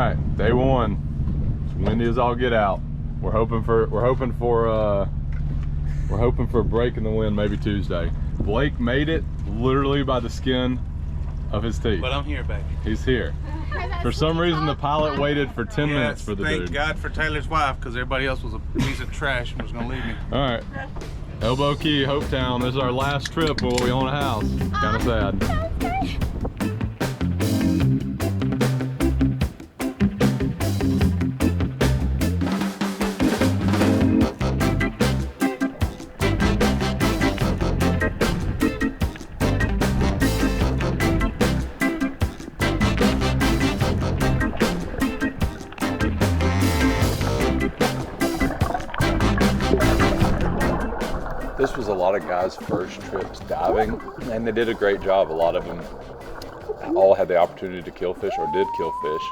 All right, day one. It's windy as all get out. We're hoping for a break in the wind maybe Tuesday. Blake made it literally by the skin of his teeth. But I'm here, baby. He's here. For some reason, the pilot waited for 10 minutes for the dude. Thank God for Taylor's wife, because everybody else was a piece of trash and was gonna leave me. All right, Elbow Cay, Hopetown. This is our last trip where we own a house. Kind of sad. This was a lot of guys' first trips diving, and they did a great job. A lot of them all had the opportunity to kill fish or did kill fish.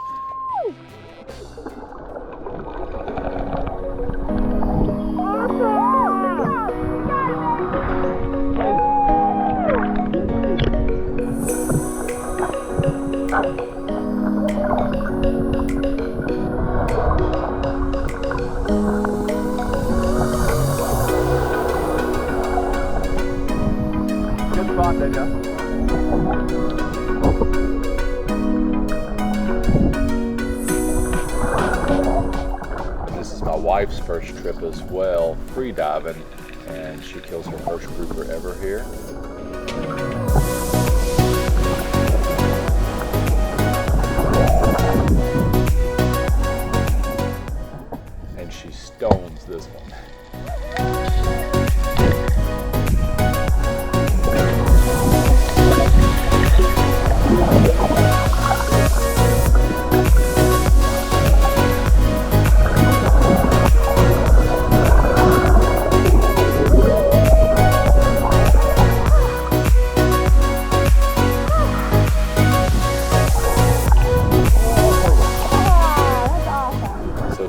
This is my wife's first trip as well, free diving, and she kills her first grouper ever here. And she stones this one.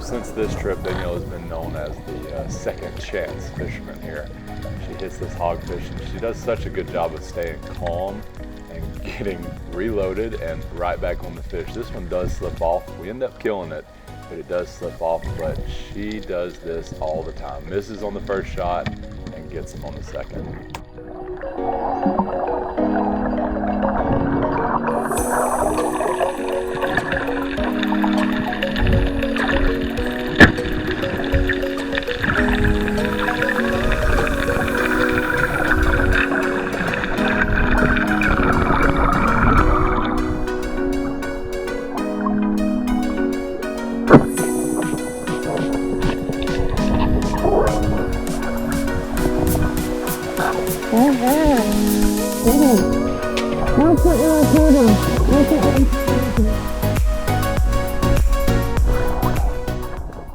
Since this trip, Danielle has been known as the second chance fisherman here. She hits this hogfish and she does such a good job of staying calm and getting reloaded and right back on the fish. This one does slip off. We end up killing it, but it does slip off, but she does this all the time. Misses on the first shot and gets them on the second.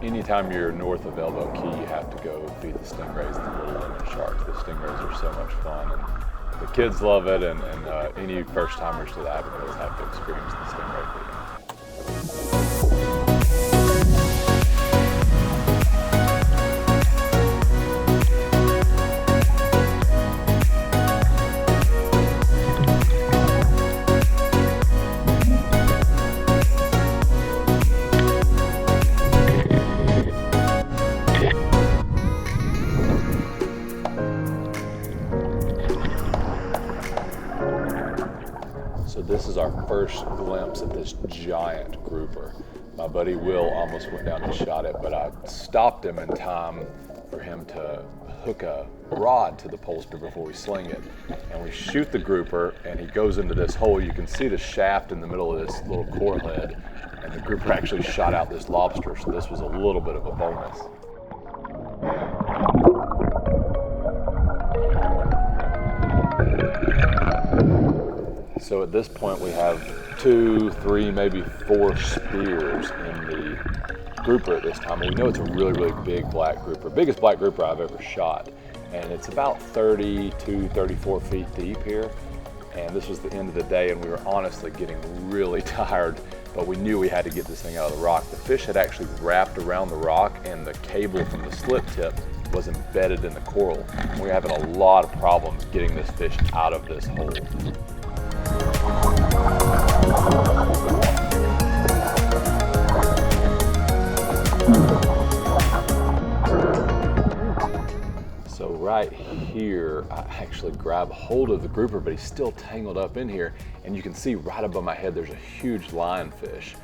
Anytime you're north of Elbow Cay, you have to go feed the stingrays and the little lemon sharks. The stingrays are so much fun, and the kids love it, and any first timers to the Abacos have to experience the stingray feeding. So this is our first glimpse at this giant grouper. My buddy Will almost went down and shot it, but I stopped him in time for him to hook a rod to the poster before we sling it. And we shoot the grouper and he goes into this hole. You can see the shaft in the middle of this little core head, and the grouper actually shot out this lobster, so this was a little bit of a bonus. So at this point we have 2, 3, maybe 4 spears in the grouper at this time. And we know it's a really, really big black grouper, biggest black grouper I've ever shot. And it's about 32, 34 feet deep here. And this was the end of the day, and we were honestly getting really tired, but we knew we had to get this thing out of the rock. The fish had actually wrapped around the rock, and the cable from the slip tip was embedded in the coral. We were having a lot of problems getting this fish out of this hole. right here, I actually grab hold of the grouper, but he's still tangled up in here. And you can see right above my head, there's a huge lionfish.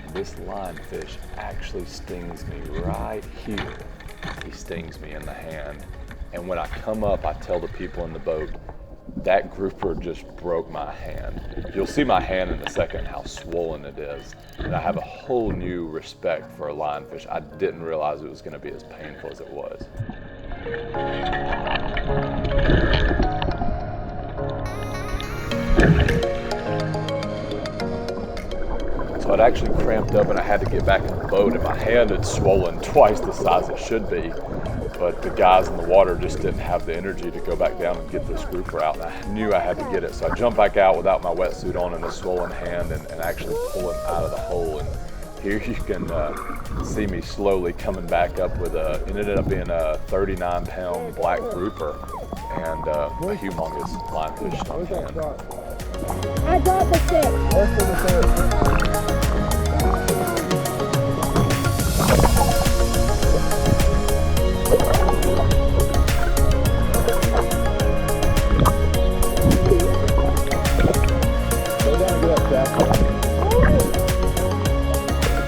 And this lionfish actually stings me right here. He stings me in the hand. And when I come up, I tell the people in the boat, that grouper just broke my hand. You'll see my hand in a second, how swollen it is. And I have a whole new respect for a lionfish. I didn't realize it was gonna be as painful as it was. So I'd actually cramped up and I had to get back in the boat, and my hand had swollen twice the size it should be. But the guys in the water just didn't have the energy to go back down and get this grouper out. And I knew I had to get it. So I jumped back out without my wetsuit on and a swollen hand and actually pull him out of the hole. And here you can see me slowly coming back up with it ended up being a 39-pound black grouper and a humongous lionfish on hand. I got the stick.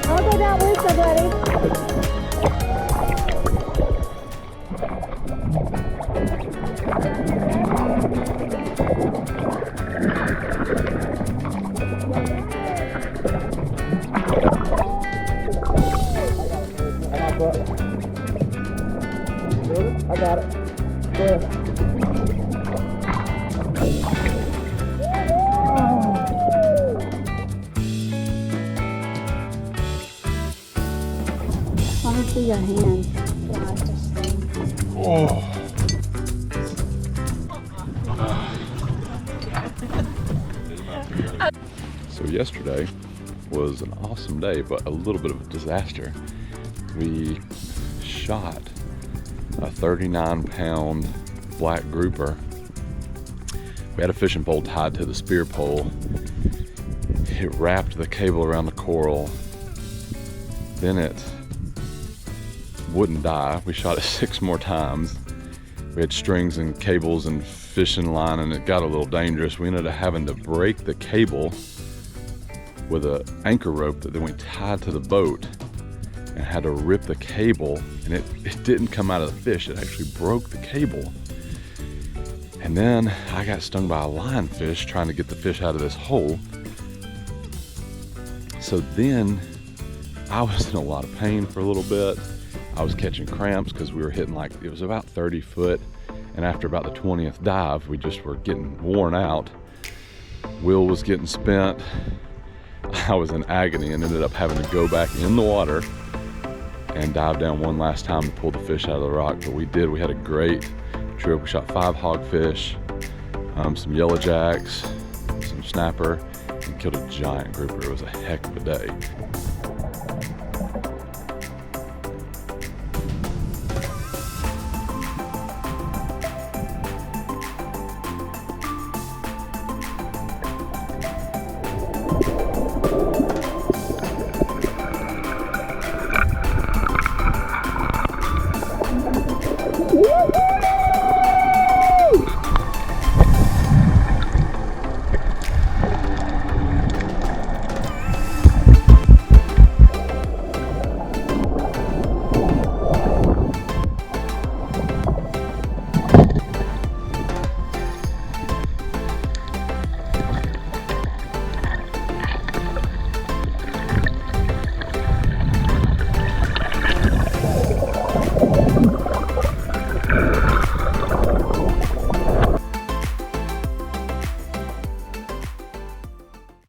I'll go down with you, buddy. I got it. Go ahead. Let me see your hand. Oh. So yesterday was an awesome day, but a little bit of a disaster. We shot a 39-pound black grouper. We had a fishing pole tied to the spear pole. It wrapped the cable around the coral. Then it wouldn't die. We shot it 6 more times. We had strings and cables and fishing line, and it got a little dangerous. We ended up having to break the cable with an anchor rope that then we tied to the boat and had to rip the cable, and it didn't come out of the fish. It actually broke the cable. And then I got stung by a lionfish trying to get the fish out of this hole. So then I was in a lot of pain for a little bit. I was catching cramps because we were hitting it was about 30 foot. And after about the 20th dive, we just were getting worn out. Will was getting spent. I was in agony and ended up having to go back in the water and dive down one last time to pull the fish out of the rock. But we did. We had a great trip. We shot 5 hogfish, some yellow jacks, some snapper, and killed a giant grouper. It was a heck of a day.